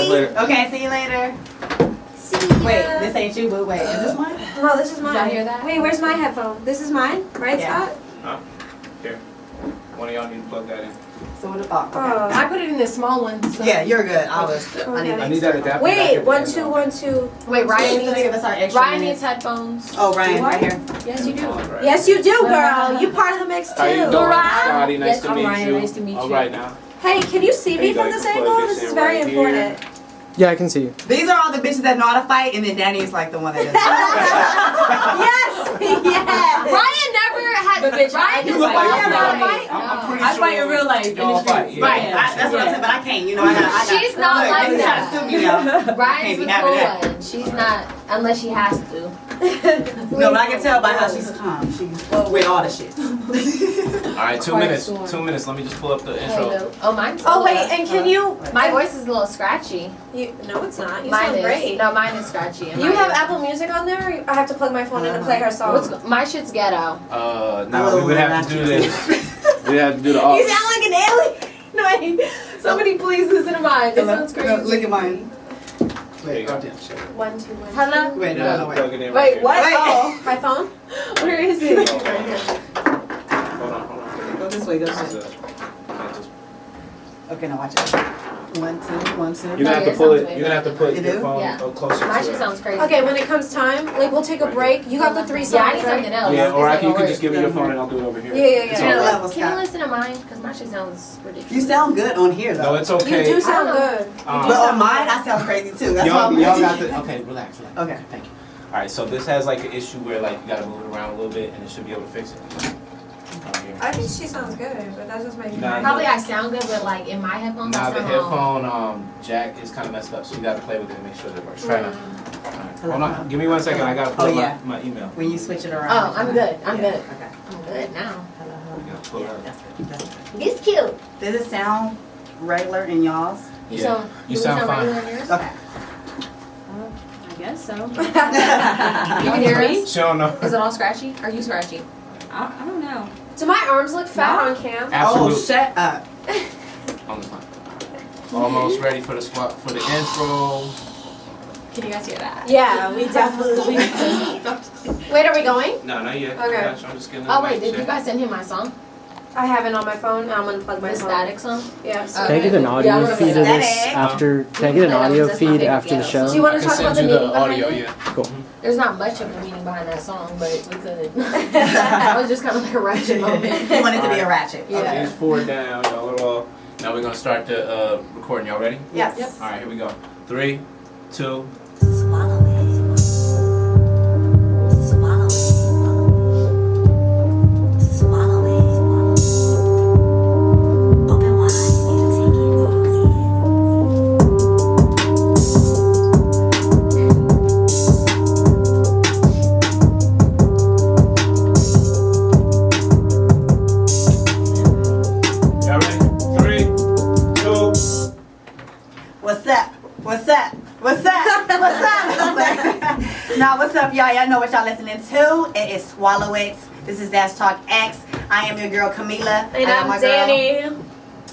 guys later. Okay, see you later. See ya. Wait, this ain't you, but wait, is this mine? No, this is mine. Did y'all hear that? Wait, where's my headphone? This is mine, right, Yeah. Scott? Huh? Here. One of y'all need to plug that in. So what the fuck? Okay. Oh. I put it in the small one. So. Yeah, you're good. I I need that adapter. back Wait, at the 1, end, 2, though. 1, 2. Wait, Ryan Gonna give us our extra Ryan minutes. needs headphones. Oh, Ryan, right here. Yes, you do. All right. Yes, you do, girl. You part of the mix too. How you doing, Scotty? Nice Yes, to I'm meet Ryan. you. Nice to meet All you. right now. Hey, can you see There me you go. from You this can plug angle? this This is in very right important. Yeah, I can see you. These are all the bitches that know how to fight, and then Danny's like the one that doesn't. Yes, yes. Ryan never had. Ryan You is look like, like you "Oh, fight. right." I'm pretty I sure. fight in real life, in the Y'all streets. fight. Yeah. Right, that's what I said, but I can't. You know, I got. She's not look, like you that. gotta sue me now. Ryan's Can't the be having cool that. one. She's not, unless she has to. No, but I can tell by how she's calm. She's with all the shit. All right, 2 Quiet minutes. storm. 2 minutes. Let me just pull up the intro. Hello. Oh, mine's Oh still wait, up. and can you? My voice is a little scratchy. No, it's not. You Mine sound is. great. No, mine is scratchy. You have Apple Music on there? Or I have to plug my phone in and play her song. My shit's ghetto. No, we would have to do this. We have to do the. You sound like an alien. No, wait. Somebody please listen to mine. This sounds crazy. Look at mine. There you go. 1, 2, 1. Hello? Wait, no, wait. Plug it in right Wait, here. what? Wait. Oh, My phone? where is it? Hold on. Go this way, go this This way. is Okay, now watch it. 1, 2, 1, 2. You're gonna have Yeah, to pull it it. sounds You're gonna have to put You your do? phone Yeah. closer My to shit it. sounds crazy. Okay, when it comes time, like we'll take a break. You got the 3 songs, Yeah, I need right? something else. Yeah, or This you ain't can just gonna give me your phone and I'll do it over here. Yeah, yeah, It's yeah. all Yeah, right. level, work. Can you Scott. listen to mine? Because my shit sounds ridiculous. You sound good on here, though. No, it's okay. You do sound I don't good. But on mine, I sound crazy too. That's why Y'all, I'm y'all got the. Okay, relax. Okay. Thank you. All right, so this has like an issue where like you gotta move it around a little bit and it should be able to fix it. Right here. I think she sounds good, but that's just my Nah, Probably I sound good, but like in my headphones, Now I the sound headphone jack is kind of messed up, so you gotta play with it and make sure that it works. Try now. Hold on, give me 1 second. I gotta pull Oh, up yeah. my email. When you switch it around. Oh, I'm good. I'm Yeah, good. Okay. I'm good now. We gotta pull it up. That's good. That's good. He's cute. Does it sound regular in y'all's? You Yeah. sound. You do we sound fine. regular in yours? Okay. I guess so. You can hear us? She don't know. Is it all scratchy? Are you scratchy? I don't know. Do my arms look fat on cam? Absolute. Oh, shut up. On the phone. Almost ready for the squat for the intro. Can you guys hear that? Yeah, we definitely. Wait, are we going? No, not yet. Okay. Gotcha, I'm just getting Oh the wait, mic did you check. guys send him my song? I have it on my phone. I'm gonna plug my The phone. static song? Yeah. Oh. Can I get an Yeah, audio I'm gonna feed of play this that. after? Can I get an audio That's my feed favorite after the ghetto show? song. Do you want I to can talk about send the you meaning the behind audio, it? yeah. Cool. There's not much of a meaning behind that song, but we could. That was just kind of like a ratchet moment. You want it to be a ratchet. Yeah. Okay. These 4 down, y'all are all. Now we're gonna start the recording. Y'all ready? Yes. Yep. All right, here we go. 3, 2. Swallow it. Swallow it. Swallow it. Open wide, take it Y'all ready? 3, 2. What's up? What's up? What's up? What's up? Now, what's up, y'all? Y'all know what y'all listening to. It is Swallow It. This is Dash Talk X. I am your girl, Camilla. And I am I'm my girl. Danny.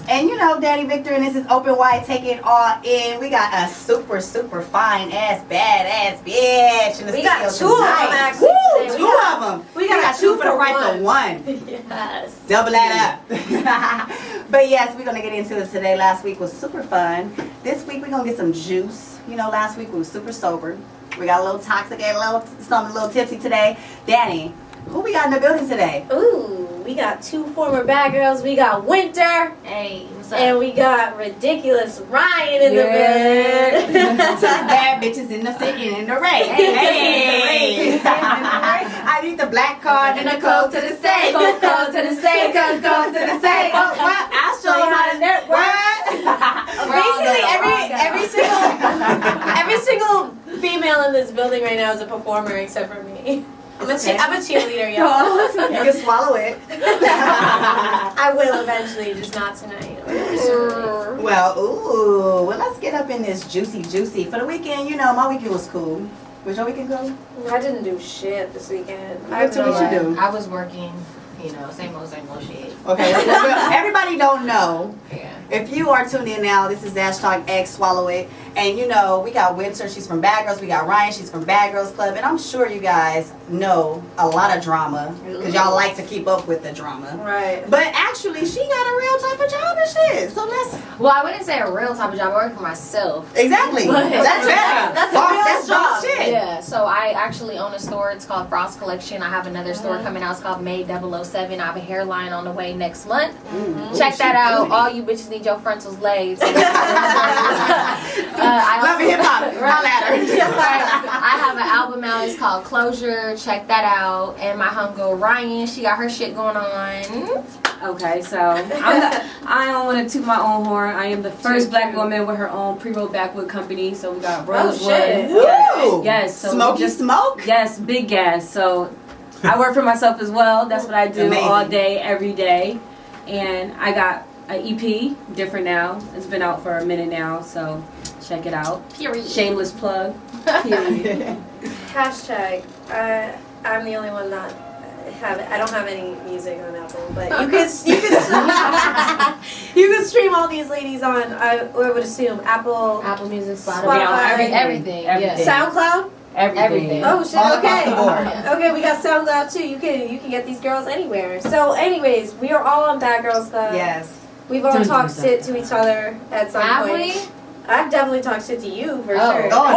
And you know, Daddy Victor, and this is Open Wide, take it all in. We got a super, super fine ass, bad ass bitch in the We got studio 2 of them tonight. actually Woo, today. two of them. We got 2 for the price of one. Yes. Double that up. But yes, we're gonna get into it today. Last week was super fun. This week we're gonna get some juice. You know, last week we was super sober. We got a little toxic and a little tipsy today. Danny, who we got in the building today? Ooh, we got 2 former bad girls. We got Winter. Hey, what's up? And we got ridiculous Ryan in the building. Two bad bitches in the city in the rain. Hey. I need the black card and the code to the safe. Code to the safe. Code to the safe. Oh, what? I'll show you how to network. Basically, every single female in this building right now is a performer except for me. I'm a cheerleader, y'all. You can swallow it. I will eventually, just not tonight. Well, well, let's get up in this juicy. For the weekend, you know, my weekend was cool. Was your weekend cool? I didn't do shit this weekend. What did you do? I was working, same old shit. Okay, well, everybody don't know. Yeah. If you are tuned in now, this is Dash Talk X, Swallow It. And you know, we got Winter, she's from Bad Girls. We got Ryan, she's from Bad Girls Club. And I'm sure you guys know a lot of drama because y'all like to keep up with the drama. Right. But actually, she got a real type of job and shit. So let's. Well, I wouldn't say a real type of job. I work for myself. Exactly. That's better. That's a Boss, real that's boss job. shit. Yeah, so I actually own a store. It's called Frost Collection. I have another store coming out. It's called May 007. I have a hairline on the way next month. Check that out. All you bitches need your frontals laid. So Love it, hip hop. Holla at her. I have an album out. It's called Closure. Check that out. And my homegirl Ryan, she got her shit going on. Okay, so I don't want to toot my own horn. I am the first black woman with her own pre-rolled backwood company. So we got Rosewood. shit. Woo! Yes, so Smoky smoke. Yes, big gas. So I work for myself as well. That's what I do Amazing. all day, every day. And I got an EP, different now. It's been out for a minute now, so check it out. Period. Shameless plug. Period. Hashtag. I'm the only one not have it. I don't have any music on Apple, but you can you can stream all these ladies on. I would assume Apple Music, Spotify, everything. everything. Yeah. SoundCloud. Everything. Oh shit! All Okay. across the board. Okay, we got SoundCloud too. You can get these girls anywhere. So, anyways, we are all on Bad Girls Club. Yes. We've all Don't talked do shit to each other at some Have point. we? I've definitely talked shit to you for Oh. sure. Oh,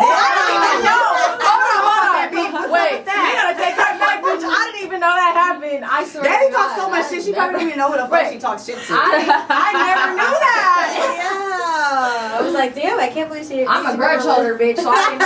Wait, we gotta take that back, bitch. I didn't even know that happened. I swear. Daddy to talks God. so much shit, she probably don't even know who the fuck she talks shit to. I never knew that. Yeah. I was like, damn, I can't believe she. I'm a grudge holder, bitch. So I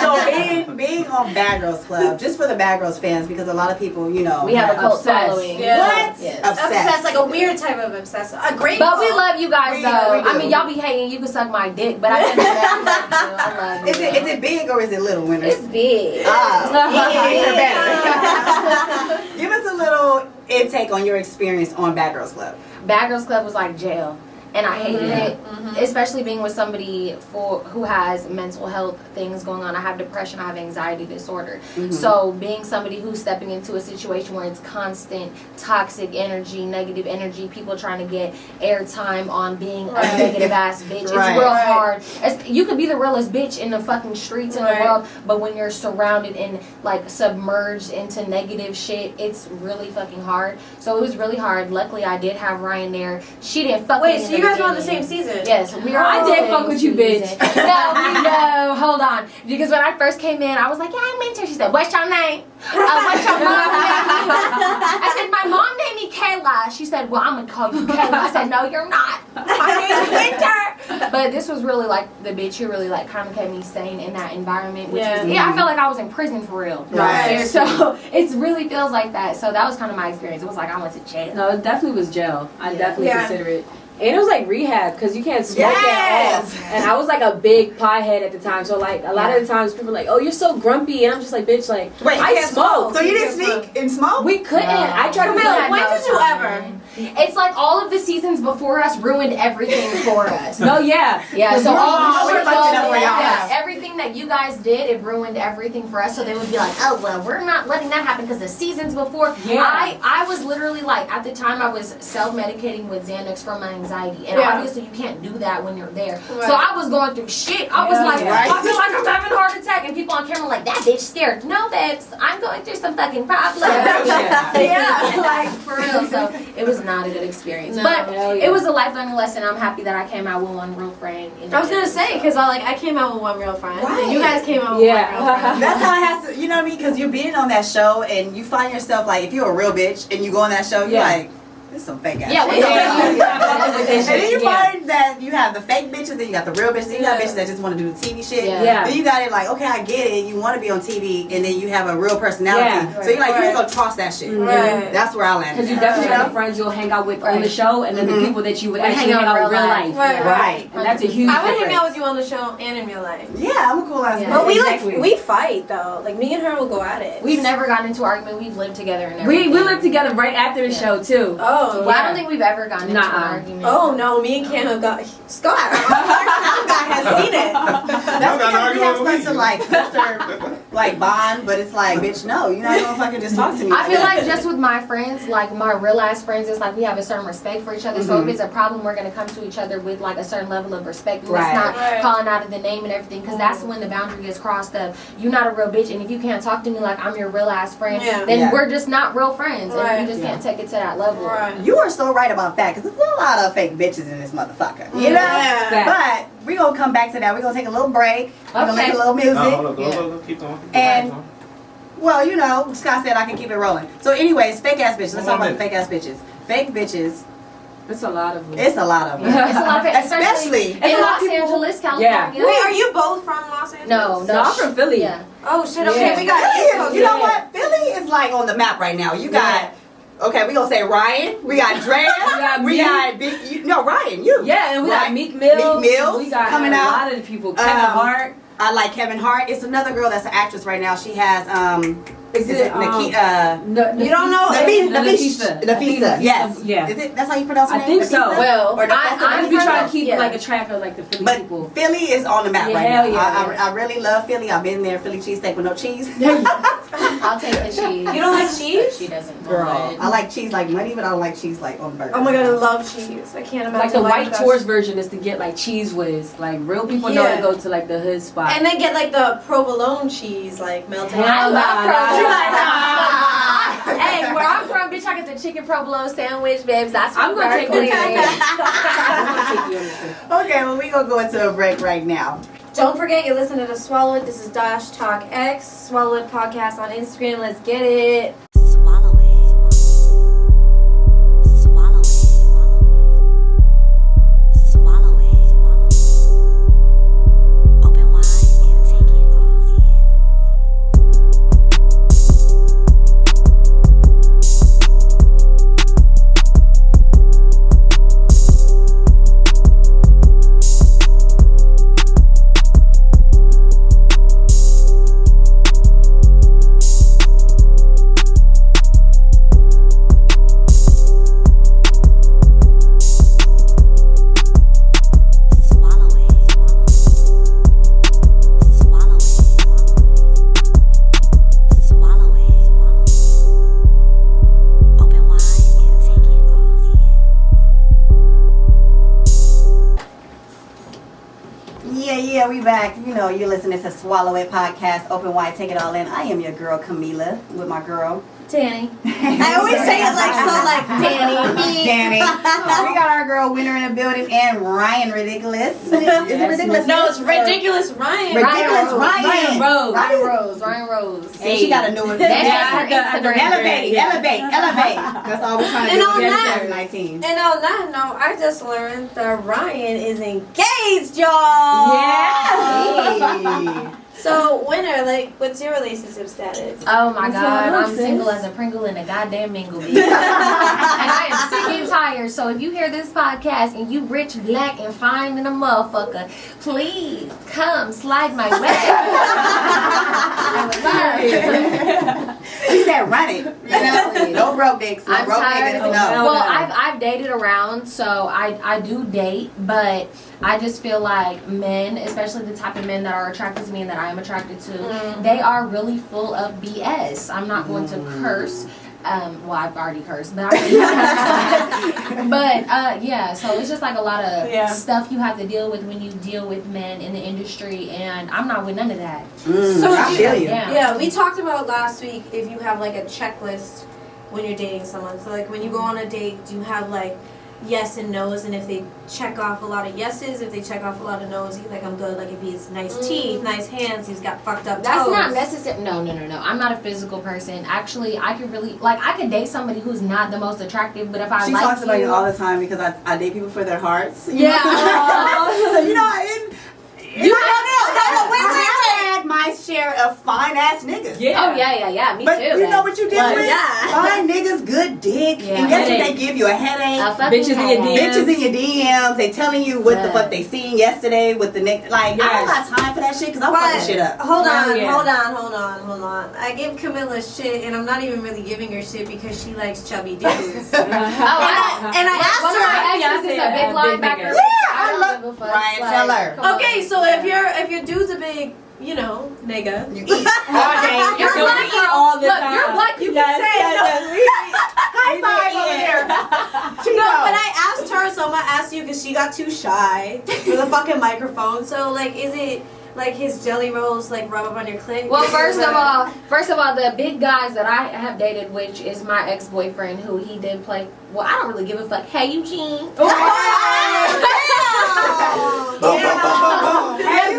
So being on Bad Girls Club, just for the Bad Girls fans, because a lot of people, you know, we have a cult Obsessed. following. Yeah. What? Yes. Obsessed, like a weird type of obsessed. A great. But we cult. love you guys We though. do. I mean, y'all be hating. You can suck my dick, but I love you. I love you. Is it big or is it little, Winter? It's big. Even better. Give us a little intake on your experience on Bad Girls Club. Bad Girls Club was like jail, and I hated it, especially being with somebody who has mental health things going on. I have depression, I have anxiety disorder. So being somebody who's stepping into a situation where it's constant toxic energy, negative energy, people trying to get airtime on being a negative ass bitch, it's Right. real hard. You could be the realest bitch in the fucking streets in the world, but when you're surrounded and like submerged into negative shit, it's really fucking hard. So it was really hard. Luckily, I did have Ryan there. She didn't fuck me. Wait, so you guys were on the same season? Yes, we were. I on did the fuck same with you, season. bitch. No, hold on. Because when I first came in, I was like, yeah, I'm Winter. She said, what's your name? What's your mom's name? I said, my mom named me Kayla. She said, well, I'm going to call you Kayla. I said, no, you're not. My name's Winter. But this was really like the bitch who really like kind of kept me sane in that environment. Which was, I felt like I was in prison for real. Right. So it really feels like that. So that was kind of my experience. It was like I went to jail. No, it definitely was jail. I definitely Yeah. consider it. And it was like rehab because you can't smoke at all. Yes. And I was like a big pothead at the time. So like a lot of the times people are like, oh, you're so grumpy. And I'm just like, bitch, like, Wait, you I can't smoke. So you didn't sneak and smoke? We couldn't. I tried to be Camilla, like, when did you ever? It's like all of the seasons before us ruined everything for us. no, yeah. Yeah, so all the we're shit, fucking up for y'all. yeah, everything that you guys did, it ruined everything for us. So they would be like, oh, well, we're not letting that happen because the seasons before. Yeah. I was literally like, at the time, I was self-medicating with Xanax for my anxiety. And obviously you can't do that when you're there. Right. So I was going through shit. I was like, Right. I feel like I'm having a heart attack. And people on camera like, that bitch scared. No, babes, I'm going through some fucking problems. Yeah, like, for real. So it was not a good experience. No. But Hell yeah. it was a life learning lesson. I'm happy that I came out with one real friend. I was gonna say because I came out with one real friend. Right. And you guys came out with one real friend. That's how it has to, you know what I mean? Because you're being on that show and you find yourself like, if you're a real bitch and you go on that show, you're like, this is some fake ass Yeah, shit. we don't And then you find that you have the fake bitches, then you got the real bitches, then you got bitches that just want to do the TV shit. Yeah. Then you got it like, okay, I get it, you want to be on TV, and then you have a real personality. Yeah. So you're like, Right. you're going to toss that shit. Right. That's where I landed. Because you definitely have the friends you'll hang out with on the show and then the people that you would actually hang out in real life. Right. Right. And that's a huge I would difference. hang out with you on the show and in real life. Yeah, I'm a cool ass Yeah. But we Exactly. we fight though. Like me and her will go at it. We've never gotten into an argument. We've lived together and We everything. lived together right after the show too. Oh. Well, I don't think we've ever gotten into an Nuh-uh. argument. Oh no, me and Cam have got Scott. Scott has seen it. That's because we have such a like sister like bond, but it's like, bitch, no, you're not gonna fucking just talk to me. I feel like just with my friends, like my real ass friends, it's like we have a certain respect for each other. So if it's a problem, we're gonna come to each other with like a certain level of respect. And Right. it's not Right. calling out of the name and everything, because that's when the boundary gets crossed of you're not a real bitch, and if you can't talk to me like I'm your real ass friend, Yeah. then Yeah. we're just not real friends, Right. and we just can't take it to that level. Right. You are so right about that, because there's a lot of fake bitches in this motherfucker, you know? Yeah. But we're gonna come back to that. We're gonna take a little break. We're gonna Okay. listen to a little music. No, hold on, Yeah. go, keep going. Keep And- going. Well, you know, Scott said I can keep it rolling. So anyways, fake ass bitches. Let's talk One about the fake ass bitches. Fake bitches, It's a lot of them. it's a lot of them. It's a lot of Especially in a lot Los of people- Angeles, California. Wait, are you both from Los Angeles? No, No, I'm from Philly. Yeah. Oh shit. Okay, Yeah. we got East Coast. You know what? Philly is like on the map right now. You got, okay, we gonna say Ryan. We got Drea. got we me. got Big. No, Ryan. You. Yeah, and we got Right. Meek Mill. Meek Mill's We got coming a out. lot of people. Kevin Hart. I like Kevin Hart. It's another girl that's an actress right now. She has Is it Nikita? You don't know? Nafisa. Yes. Yeah. Is it? That's how you pronounce her I name? think so. Nafisa? Well, Or Nafisa? I be trying to keep Yeah. like a track of like the Philly But people. Philly is on the map Yeah, right hell now. yeah. I really love Philly. I've been there. Philly cheesesteak with no cheese. I'll take the cheese. You don't like cheese? She doesn't. Girl, I like cheese like money, but I don't like cheese like on the burger. Oh my god, I love cheese. I can't imagine. Like the life white without tourist cheese. version is to get like cheese whiz. Like real people know Yeah. to go to like the hood spot. And then get like the provolone cheese, like melted. Hell I love nah, provolone. nah. Hey, where I'm from, bitch, I get the chicken provolone sandwich, babes. That's I'm gonna take you. I'm I'm gonna take you on this trip. Okay, well, we gonna go into a break right now. Don't forget, you're listening to Swallow It. This is Dash Talk X, Swallow It Podcast on Instagram. Let's get it. Swallow it. Swallow it. Swallow it. Open wide and take it all in. Swallow it. Swallow it. Swallow it. Open wide and take it all in. Yeah, we back. You know, you're listening to Swallow It Podcast, Open Wide, Take It All In. I am your girl, Camilla, with my girl, Danny. I always say it like so, like Danny. Danny. We got our girl, Winner in the building, and Ryan Ridiculous. Is it Ridiculous? No, it's ridiculous, Ryan. Ridiculous Ryan. Ryan Rose. Ryan Rose. And she got a new one. That's Yeah, her I got- Instagram. Elevate. That's all we're trying to And do on in that- 2019. And on that note, I just learned that Ryan is engaged, y'all. Yeah. Hey. So, Winner, like, what's your relationship status? Oh my What's god, going on, I'm sis? single as a Pringle in a goddamn mingle, bitch. And I am sick and tired. So if you hear this podcast and you rich, black, and fine in a motherfucker, please come slide my way. She said run it. You know? No broke dicks. No I'm broke tired niggas. of No. Well, I've dated around, so I do date, but I just feel like men, especially the type of men that are attracted to me and that I am attracted to, they are really full of BS. I'm not going to curse. Well, I've already cursed, but yeah, so it's just like a lot of stuff you have to deal with when you deal with men in the industry, and I'm not with none of that. So I feel you. Yeah. Yeah, we talked about last week if you have like a checklist when you're dating someone. So like when you go on a date, do you have like yes and no's, and if they check off a lot of yeses, if they check off a lot of no's, like I'm good. Like if he has nice teeth, nice hands, he's got fucked up That's toes. not necessary. No. I'm not a physical person. Actually, I could really I could date somebody who's not the most attractive, but if I She like talks about you you all the time because I date people for their hearts. Yeah. So, you know, No, wait. I had my share of fine ass niggas. Yeah. Oh yeah. Me But too. you know what you did But with? yeah. Fine niggas, good dick. Yeah. And guess what Headache. they give you? A headache. A fucking Bitches in your headache. Bitches in your DMs, they telling you what the Yeah. fuck they seen yesterday with the next. Like, I don't got time for that shit because I'm fucking shit up. Hold Oh, on, yeah. hold on. I give Camilla shit, and I'm not even really giving her shit because she likes chubby dudes. Oh, And I asked one of her. my exes is a big linebacker. Yeah, I don't love- give a fuck. Ryan, Like, tell her. come on. Okay, so if your dude's a big you know, nigga. You eat all day. You're No, black, we eat girl. all the Look, time. you're black. You Yes, can say yes, no. High five over there. No, but I asked her, so I'm gonna ask you because she got too shy for the fucking microphone. So, like, is it like his jelly rolls like rub up on your clit? Well, first of all, the big guys that I have dated, which is my ex-boyfriend, who he did play. Well, I don't really give a fuck. Hey, Eugene.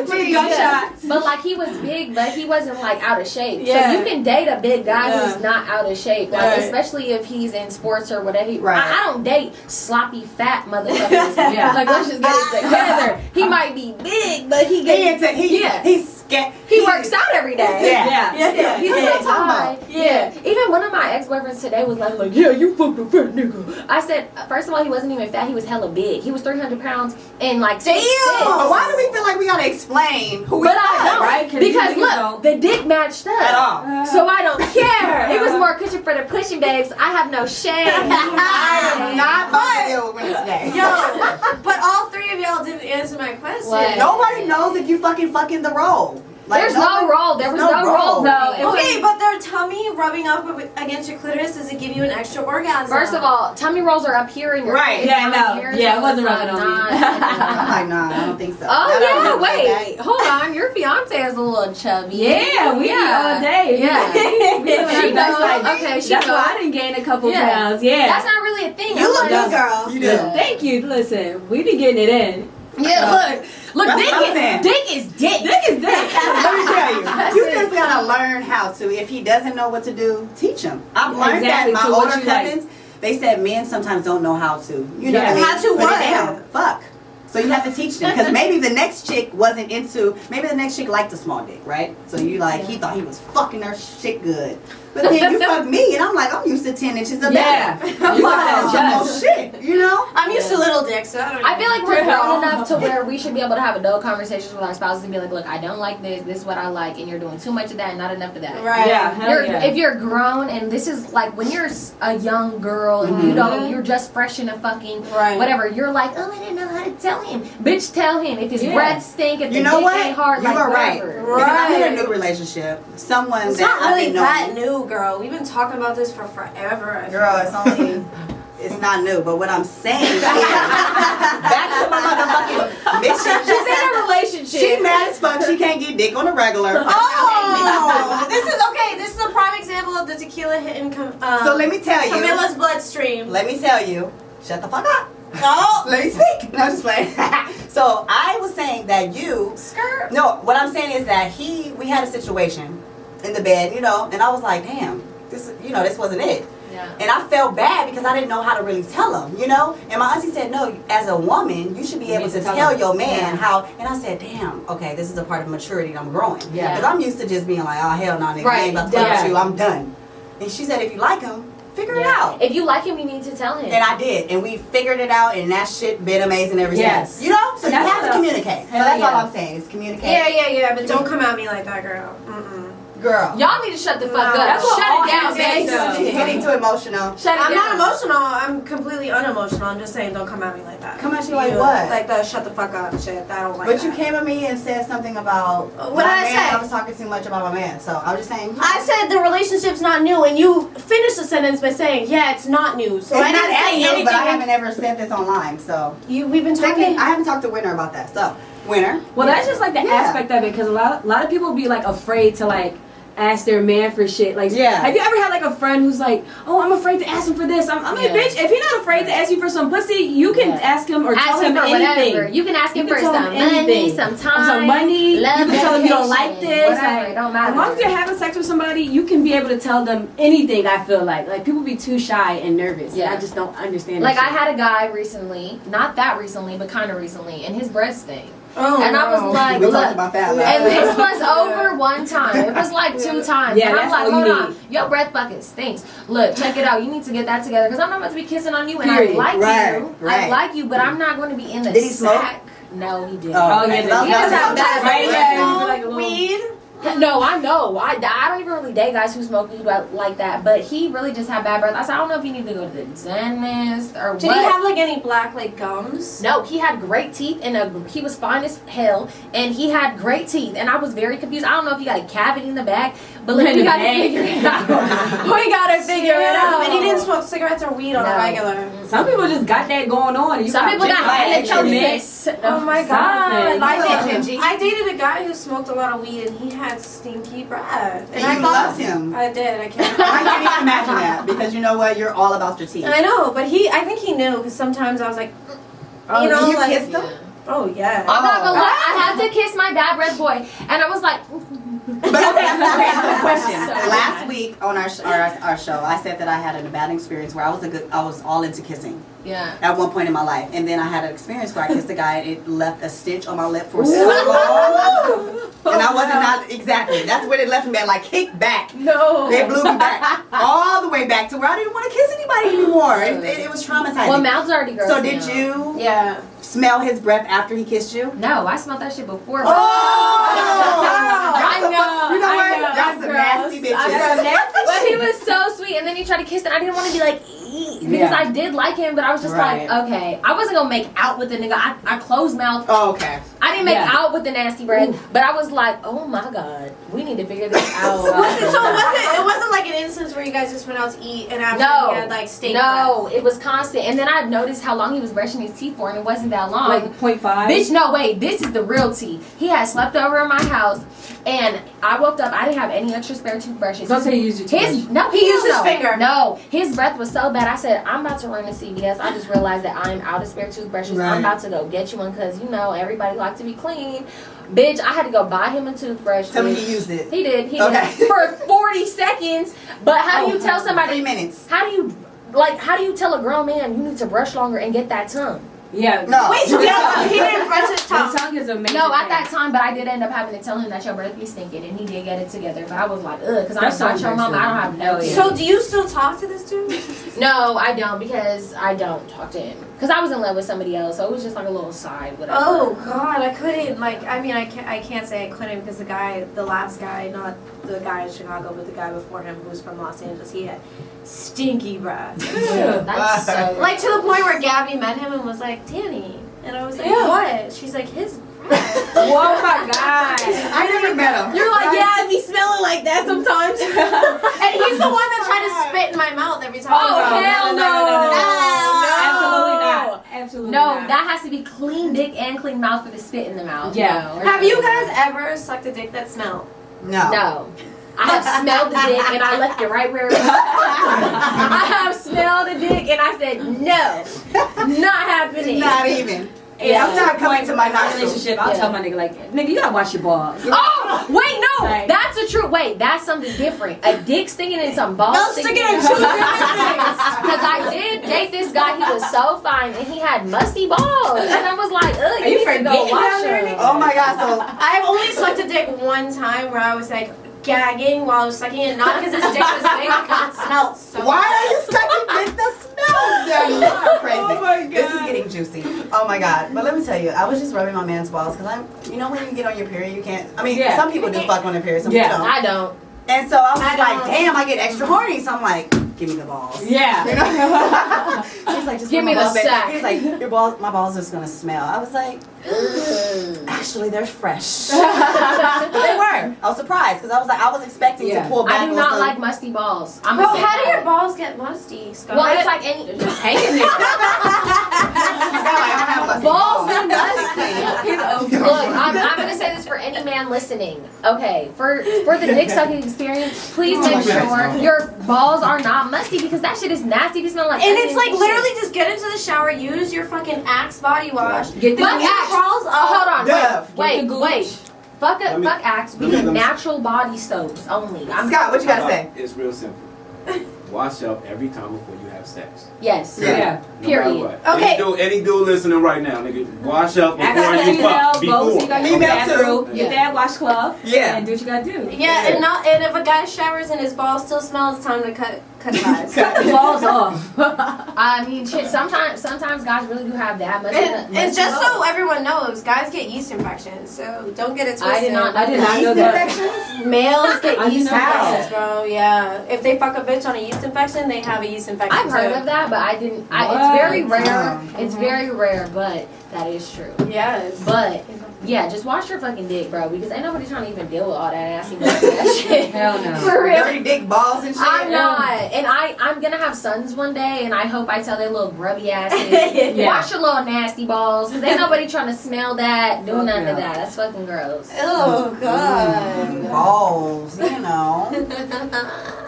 Gunshots. But like he was big, but he wasn't like out of shape. Yeah. So you can date a big guy Yeah. who's not out of shape, like Right. especially if he's in sports or whatever. Right. I don't date sloppy fat motherfuckers. Yeah. Like let's just get it together. He might be big, but he yeah. He works out every day. Yeah. Yeah. He's Yeah. still talking. Yeah. Even one of my ex-boyfriends today was like, yeah, you fucked a fat nigga. I said, first of all, he wasn't even fat. He was hella big. He was 300 pounds and like 6'6". But why do we feel like we gotta explain who we But I are? don't, right? 'Cause because you look, don't. the dick matched up. At all. So I don't care. It was more cushion for the pushing babes. I have no shame. I am not about to deal with women today. Yo, but all three of y'all didn't answer my question. What? Nobody knows if you fucking the role. Like, There's no role. There was no no role. role. No, it Okay, but their tummy rubbing up against your clitoris, does it give you an extra orgasm? First of all, tummy rolls are up here in your Right. face, Yeah, down no. here, Yeah, so it wasn't it's rubbing on me. not- I'm like, nah, I don't think so. Oh I don't yeah, look like wait, hold on. Your fiance is a little chubby. Yeah, we eat all day. Yeah. We doing She our best. knows. Like, Okay, she that's knows. why I didn't gain a couple Yeah. pounds. Yeah. That's not really a thing. You I'm look like, good, girl. You do. Listen, thank you. Listen, we be getting it in. Yeah, look, That's dick what I'm saying. is dick is dick. Dick is dick. Let me tell you, That's you it. just gotta learn how to. If he doesn't know what to do, teach him. I've learned Exactly, that. so My what older you like? cousins, they said men sometimes don't know how to. You know Yeah. what I mean? How to Put what? it down. Fuck. So you have to teach them because maybe the next chick wasn't into. Maybe the next chick liked a small dick, right? So you like he thought he was fucking her shit good, but then you fuck me and I'm like I'm used to 10 inches of Yeah. better. You I'm gotta like, oh adjust. shit, you know? I'm used to little dicks, so I don't I feel like we're Yeah. grown enough to where we should be able to have adult conversations with our spouses and be like, look, I don't like this. This is what I like, and you're doing too much of that and not enough of that. Right. Yeah, hell yeah. If you're grown and this is like when you're a young girl and you don't, you're just fresh in a fucking Right. whatever. You're like, oh, I didn't know how to tell him. Bitch, tell him if his Yeah. breath stink, if You the know dick what? ain't hard, You like are right. whatever. Because I'm in a Right. new relationship. Someone It's that not I've really been that knowing. new, girl. We've been talking about this for forever. I Girl, feel. it's only. It's not new, but what I'm saying is, back to my motherfucking mission. She's in a relationship. She mad as fuck. She can't get dick on the regular. Oh, this is okay. This is a prime example of the tequila hitting So let me tell you. Camilla's bloodstream. Let me tell you. Shut the fuck up. No. Let me speak. No, I'm just playing. So I was saying that you. Skirt. No, what I'm saying is that we had a situation in the bed, you know, and I was like, damn, this wasn't it. Yeah. And I felt bad because I didn't know how to really tell him, you know? And my auntie said, no, as a woman, you should be able to tell your man how. And I said, damn, okay, this is a part of maturity that I'm growing. Yeah. Because I'm used to just being like, oh, hell no, nigga, I Right, ain't about to fuck yeah. with you, I'm done. And she said, if you like him, figure it out. If you like him, you need to tell him. And I did. And we figured it out, and that shit been amazing ever Yes. since. You know? So you That's have to the- communicate. So Hell that's all yeah. I'm saying, is communicate. Yeah, but don't come at me like that, girl. Girl. Y'all need to shut the fuck No. up. That's what Shut all it down, Asians bitch. do. She's getting too emotional. Shut it I'm down. not emotional. I'm completely unemotional. I'm just saying, don't come at me like that. Come at you like what? Like the shut the fuck up shit. I don't like But that. you came at me and said something about What my did I man. say? I was talking too much about my man. So I was just saying. I said the relationship's not new, and you finished the sentence by saying, "Yeah, it's not new." So it's I not didn't as say new, anything. but I haven't ever said this online. So We've been I talking. haven't talked to Winter about that. So Winter. Well, that's just like the Yeah. aspect of it, because a lot of people be like afraid to like ask their man for shit. Like, Yeah. have you ever had like a friend who's like, oh, I'm afraid to ask him for this? I'm like, Yeah. bitch, if he's not afraid to ask you for some pussy, you can Yeah. ask him or tell Ask him for anything. whatever. You can ask him You for can tell some him money, anything. some time, Some money. love, You can tell him you don't like dedication, this. whatever. Like, It don't matter. as long as you're having sex with somebody, you can be able to tell them anything. I feel like people be too shy and nervous. Yeah. And I just don't understand. Like that I had a guy recently, not that recently, but kind of recently, and his breath stank. Oh, And I was like, We look, talked about that. and last this was over one time. It was like 2 times. Yeah, and I'm that's like, all hold you on. need. Your breath fucking stinks. Look, check it out. You need to get that together. Because I'm not about to be kissing on you. And Period. I like Right, you. I right. like you, but I'm not going to be in the Did he smoke? sack. No, he didn't. Oh, Oh, yeah, okay. the- He doesn't have Sometimes that. Right, we yeah. smoke. Like a little- weed. No, I know. I don't even really date guys who smoke weed like that. But he really just had bad breath. I said, I don't know if you need to go to the dentist or what. Did he have like any black like gums? No, he had great teeth and he was fine as hell and he had great teeth and I was very confused. I don't know if he got a cavity in the back, but like, we gotta figure it out. We gotta figure it out. And he didn't smoke cigarettes or weed on a regular. Some people just got that going on. Some people got halitosis. Oh my god! Something. I dated a guy who smoked a lot of weed and he had stinky breath. And I loved him. I did. I can't. I can't even imagine that because you know what? You're all about your teeth. I know, but I think he knew because sometimes I was like, you know, you like, kissed him? oh yeah. I'm not gonna lie, I had to kiss my bad breath boy and I was like, But okay, so question. So Last week on our show, I said that I had a bad experience where I was all into kissing. yeah. At one point in my life, and then I had an experience where I kissed a guy and it left a stitch on my lip for so long, and I wasn't not exactly. That's where it left me at, like kicked back. No. They blew me back all the way back to where I didn't want to kiss anybody anymore. It was traumatizing. Well, mouth's already gross. So did you Yeah. smell his breath after he kissed you? No, I smelled that shit before. Oh! I know. You know what? I know, Y'all some gross. nasty I'm bitches. But he was so sweet, and then he tried to kiss, and I didn't want to be like, eat, because I did like him, but I was just Right. like, okay, I wasn't gonna make out with the nigga. I closed mouth. Oh, okay. I didn't make out with the nasty breath, but I was like, oh my god, we need to figure this out. It wasn't like an instance where you guys just went out to eat and after No. you had like steak. No, it was constant, and then I noticed how long he was brushing his teeth for, and it wasn't that long. Like 0.5. Bitch, no, wait, this is the real tea. He had slept over in my house, and I woke up, I didn't have any extra spare toothbrushes. Don't say you used your toothbrush. He used his finger. No, his breath was so bad. I said, I'm about to run to CVS. I just realized that I'm out of spare toothbrushes. Right. I'm about to go get you one because, you know, everybody like to be clean. Bitch, I had to go buy him a toothbrush. Tell me he used it. He did. He Okay. did. For 40 seconds. But how do you tell somebody? 3 minutes. How do you tell a grown man you need to brush longer and get that tongue? Yeah. No. Wait, so he didn't brush his The tongue. tongue is amazing. No, at that time, but I did end up having to tell him that your breath be stinking, and he did get it together. But I was like, ugh, because I'm That's not so your mom. I don't have no. embarrassing. So do you still talk to this dude? No, I don't because I don't talk to him because I was in love with somebody else, so it was just like a little side, whatever. Oh God, I couldn't. Like, I mean, I can't say I couldn't because the last guy, not the guy in Chicago, but the guy before him who was from Los Angeles, he had stinky breath. That's so Like to the point where Gabby met him and was like, Danny, and I was like, what? She's like, his breath. Oh my god. I never met him. You're like, yeah, I be smelling like that sometimes. And he's the one that tried to spit in my mouth every time. Oh, hell Absolutely not. Absolutely No, not. that has to be clean dick and clean mouth for the spit in the mouth. Yeah. No. Have you guys ever sucked a dick that smelled? No. No. I have smelled the dick and I left it right where it was. I have smelled the dick and I said, no, not happening. Not even. Yeah. I'm not coming to my nostrils. relationship. I'll tell my nigga like, nigga, you gotta wash your balls. Oh, wait, no, Right. that's a true. Wait, that's something different. A dick stinging and some balls stinging. Because I did date this guy. He was so fine and he had musty balls, and I was like, ugh, you need to go wash them. Oh my god, so I've only sucked a dick one time where I was like gagging while I was sucking it, not because his dick was big, because it smelled so why are you sucking with the smell, Daddy? You are crazy. Oh my God. This is getting juicy. Oh my god. But let me tell you, I was just rubbing my man's balls because you know when you get on your period, you can't, I mean, Yeah. some people do fuck on their period, some Yeah. people don't. I don't. And so I was I just like, don't. damn, I get extra horny. So I'm like, give me the balls. Yeah. You know? He's like, just Give me put my the balls back. sack. He's like, my balls are just gonna smell. I was like, actually, they're fresh. But they were. I was surprised because I was expecting to pull back. I do on not some- like musty balls. I'm Bro, a how do your balls get musty, Scott? Well, it's like any just hanging there. I don't have musty Balls and musty. Look, I'm gonna say this for any man listening. Okay, for the dick sucking experience, please make sure your balls are not musty because that shit is nasty to smell like. and it's onions like and literally shit. just get into the shower, use your fucking Axe body wash. Get the Fuck gooch. Axe. Crawls up. Oh, hold on. Duff. Wait, Get the wait. gooch. Fuck Let me- Axe. We let me- get let me- natural body soaps only. Scott, what you gotta say? It's real simple. Wash up every time before you have sex. Yes. Yeah. No Period. matter what. Okay. Any dude listening right now, nigga, wash up I before got you female, fuck. both. You gotta Before. go Female bathroom, too. get Yeah. that washcloth, Yeah. and do what you gotta do. Yeah, and if a guy showers and his balls still smell, it's time to cut ties. Cut the balls off. I mean, shit. Sometimes guys really do have that. It's just so everyone knows, guys get yeast infections, so don't get it twisted. I did not know I did not know Yeast that. infections? Males get I yeast know that. infections, bro. Yeah. If they fuck a bitch on a yeast infection, they have a yeast infection. I've heard too. of that, but I didn't. It's What? very rare. Oh. It's very rare, but that is true. Yes. But yeah, just wash your fucking dick, bro, because ain't nobody trying to even deal with all that nasty that shit. Hell no. For real. Dirty dick balls and shit. I'm not, and I'm gonna have sons one day, and I hope I tell their little grubby asses, Yeah. wash your little nasty balls, because ain't nobody trying to smell that, do Fuck none yeah. of that. That's fucking gross. Oh god. Balls, you know.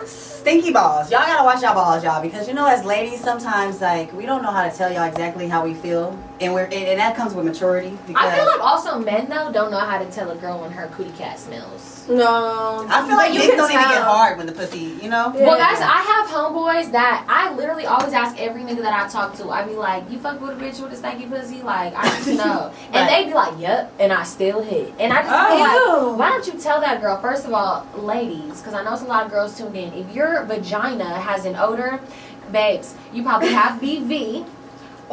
Stinky balls. Y'all gotta watch y'all balls, y'all, because you know, as ladies, sometimes like we don't know how to tell y'all exactly how we feel, and and that comes with maturity. Because I feel like also men though don't know how to tell a girl when her cootie cat smells. No. I feel like you dicks can don't even tell. get hard when the pussy, you know. Yeah. Well, that's I have homeboys that I literally always ask every nigga that I talk to. I be like, "You fuck with a bitch with a stanky pussy?" Like I just know, and Right. they be like, "Yep," and I still hit. And I just feel like, why don't you tell that girl? First of all, ladies, because I know it's a lot of girls tuned in. If your vagina has an odor, babes, you probably have BV.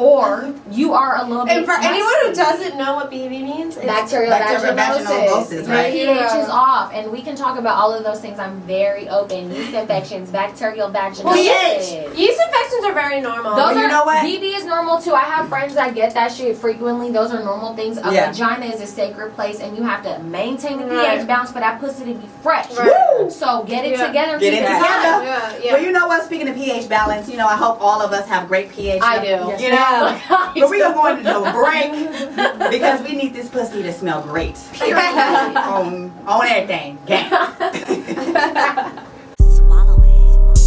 Or you are a little bit. And for anyone who musty. doesn't know what BV means, it's Bacterial Bacterial vaginosis. vaginosis, Your right? pH is off, and we can talk about all of those things. I'm very open. Yeast infections, bacterial vaginosis. yeast infections are very normal. Those you are, know what? BV is normal too. I have friends that get that shit frequently. Those are normal things. A Yeah. vagina is a sacred place, and you have to maintain the Right. pH balance for that pussy to be fresh. Right. So get it Yeah. together. Get it people. together. Yeah. Well, you know what? Speaking of pH balance, you know, I hope all of us have great pH. I do. You know. But we are going to a break because we need this pussy to smell great. on everything. Gang. Swallow it.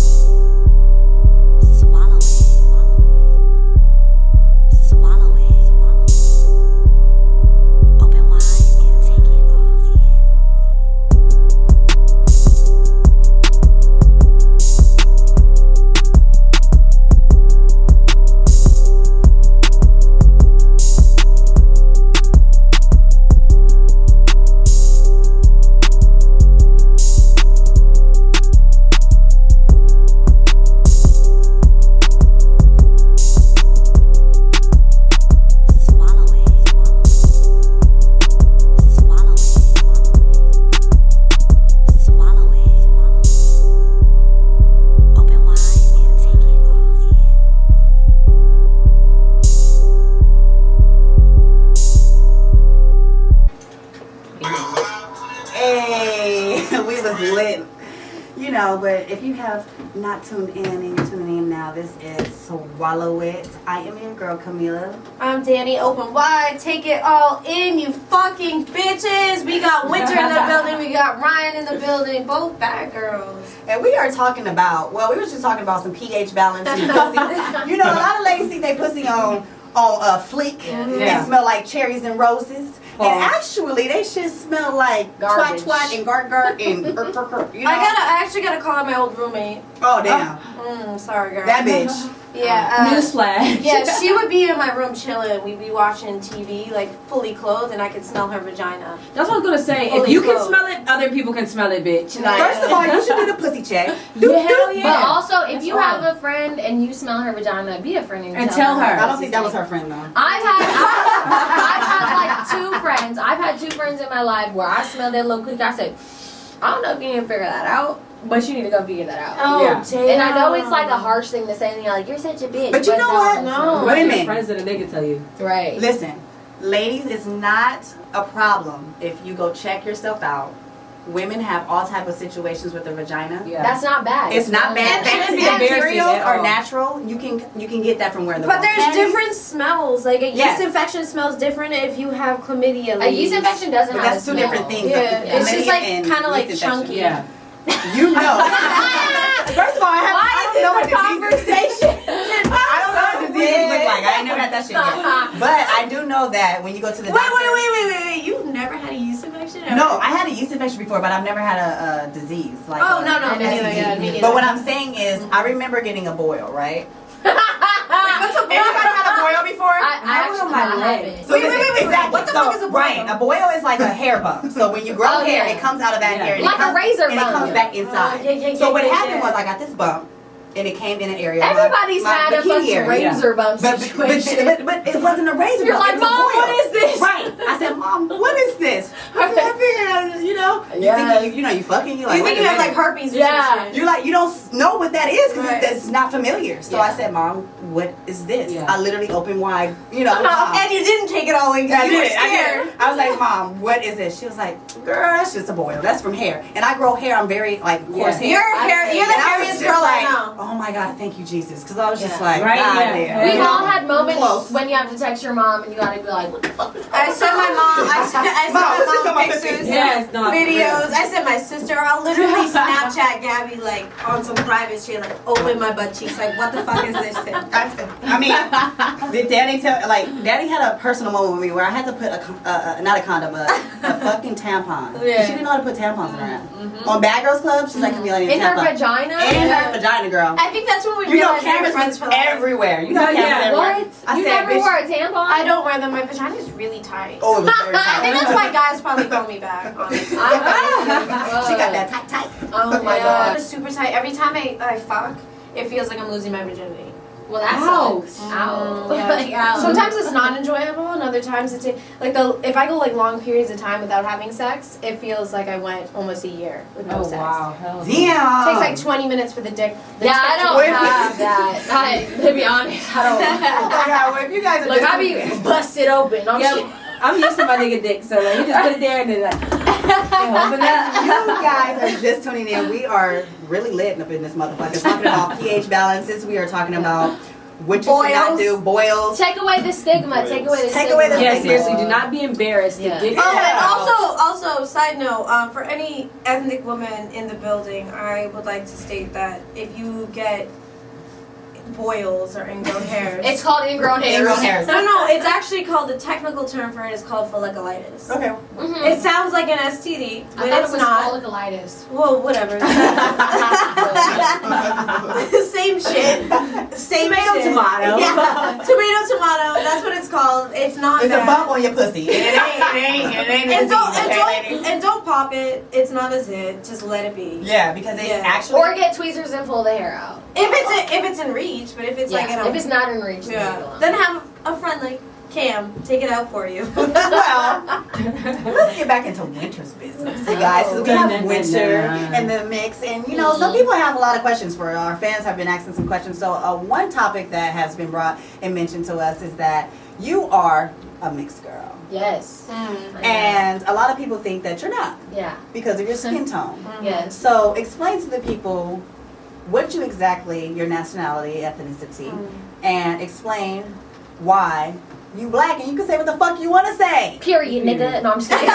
Swallow it. Swallow it. Open wide and take it all in. Swallow it. Swallow it. Swallow it. Open wide and take it all Hey, we was lit. You know, but if you have not tuned in and you're tuning in now, this is Swallow It. I am your girl, Camilla. I'm Danny. Open wide. Take it all in, you fucking bitches. We got Winter in the building. We got Ryan in the building. Both bad girls. And we are talking about, well, we were just talking about some pH balance and pussy. You know, a lot of ladies think they pussy on fleek. Yeah. They smell like cherries and roses. False. And actually, they should smell like Garbage. twat and gart and you know? I actually gotta call out my old roommate. Oh, damn. Sorry, girl. That bitch. Yeah. Newsflash. Yeah, she would be in my room chilling. We'd be watching TV, like fully clothed, and I could smell her vagina. That's what I was gonna say. If Fully you can clothed. smell it, other people can smell it, bitch. First of all, you should do the pussy check. Yeah, hell yeah. But also, if That's you all. have a friend and you smell her vagina, be a friend and, And tell her. I don't think that was her friend, though. I've had like two friends. I've had two friends in my life where I smelled their little cookie. I said, I don't know if you can figure that out, but you need to go figure that out. Oh, Yeah. damn. And I know it's like a harsh thing to say, and you're like, you're such a bitch. But you know what? No. But your Women. friends that they can tell you. Right. Listen, ladies, it's not a problem if you go check yourself out. Women have all type of situations with their vagina. Yeah. That's not bad. It's not bad. It shouldn't be embarrassing Materials at are all. natural. You can get that from wearing the But wrong there's panties. different smells. Like a yeast Yes. infection smells different if you have chlamydia. A ladies. yeast infection doesn't But have that's a two smell. different things. Yeah, it's just Chlamydia like and kind of like yeast infection. chunky. Yeah. You know. First of all, I don't know what conversation? I don't know what diseases look like. I ain't never had that shit yet. But I do know that when you go to the doctor. Wait. You've never had a yeast infection? Ever? No, I had a yeast infection before, but I've never had a disease. Like Oh, a no, STD. me neither, yeah, me neither. But what I'm saying is, I remember getting a boil, right? What's a Everybody had a boil before? I actually on my I leg. haven't. So Wait, listen, wait. exactly. What the so, fuck is a boil? Right, a boil is like a hair bump. So when you grow Oh, hair, yeah. it comes out of that Yeah. hair. And Like it comes, a razor and bump. it comes back inside. yeah, So what yeah, happened yeah. was I got this bump, and it came in an area. Everybody's my had a bikini fucking area. razor bump But situation. it wasn't a razor You're bump. like, it was a Mom, boil. what is this? Right. I said, Mom, what is this? I said, I figured, you know. You Yes. think you fucking, you like, You think wait you a have like minute. herpes or Yeah. some shit. You like, you don't know what that is because Right. it's not familiar. So I said, Mom, what is this? Yeah. I literally opened wide, Mom. And you didn't take it all in because I you were did. scared. I was like, Mom, what is this? She was like, girl, that's just a boil. That's from hair. And I grow hair. I'm very, like, coarse Yeah. hair. You're the And I was hairiest just girl I like, know. oh my God, thank you, Jesus. Because I was just Yeah. like, Right? God Yeah. damn. We've Yeah. all had moments Close. when you have to text your mom and you gotta be like, what the fuck is I sent my mom. I sent Mom, my let's just mom come up pictures, with Yes, no, for real. videos. I sent my sister. I'll literally Snapchat Gabby like on some private shit, like open my butt cheeks, like what the fuck is this thing? I mean, did Daddy tell, like, Daddy had a personal moment with me where I had to put not a condom, a fucking tampon. Yeah. She didn't know how to put tampons in her ass. On Bad Girls Club, she's like, Camilla, I need a in her tampon. vagina? In her vagina, girl. I think that's when we You know, realized we were cameras friends was for life. everywhere. You know, Yeah, cameras yeah. everywhere. What? I You said, never bitch, wore a tampon? I don't wear them. My vagina is really tight. Oh, it was very I tight. think that's why guys probably call me back, honestly. She got that tight. Oh my Yeah, god. it's super tight. Every time I fuck, it feels like I'm losing my virginity. Well, that Ouch. sucks. Ow. Yeah. Like, ow. Sometimes it's not enjoyable, and other times it's like if I go like long periods of time without having sex, it feels like I went almost a year with no Oh sex. wow. Hell Damn. It takes like 20 minutes for the dick. Yeah, I don't Wait. have that. To be honest, I don't. Oh my God, well, if you guys are Like, just I be busted open. I'm Yeah, shit. I'm used to my nigga dick, so like you just put it there and then like open that. You guys are just tuning in. We are really lit up in this motherfucker. Talking about pH balances. We are talking about what you should not Boils. do. Boils. Take away the stigma. Take away the Take stigma. away the Yeah, stigma. seriously, do not be embarrassed Yeah. to get Oh, Yeah. and also, side note, for any ethnic woman in the building, I would like to state that if you get boils or ingrown hairs, It's called ingrown hairs. Ingrown hairs. no, it's actually called, the technical term for it is called folliculitis. Okay. Mhm. It sounds like an STD, I but thought it's it was not. folliculitis. Well, whatever. Same shit. Same Tomato, shit. tomato. Yeah. Tomato. That's what it's called. It's not It's a that. bump on your pussy. It ain't a And disease, don't, okay, ladies? and don't pop it. It's not a zit. Just let it be. Yeah, because it Yeah. actually. Or get tweezers and pull the hair out. If it's in reach, but if it's like in a, if it's not in reach, then leave it yeah, alone. then have a friend like Cam take it out for you. Well, let's get back into winter's business, hey guys. So we have winter and the mix, and some people have a lot of questions for our fans. Have been asking some questions. So one topic that has been brought and mentioned to us is that you are a mixed girl, Yes. and a lot of people think that you're not Yeah. because of your skin tone. Yes. So explain to the people what you exactly, your nationality, ethnicity, and explain why you black, and you can say what the fuck you want to say. Period, nigga. No, I'm just kidding.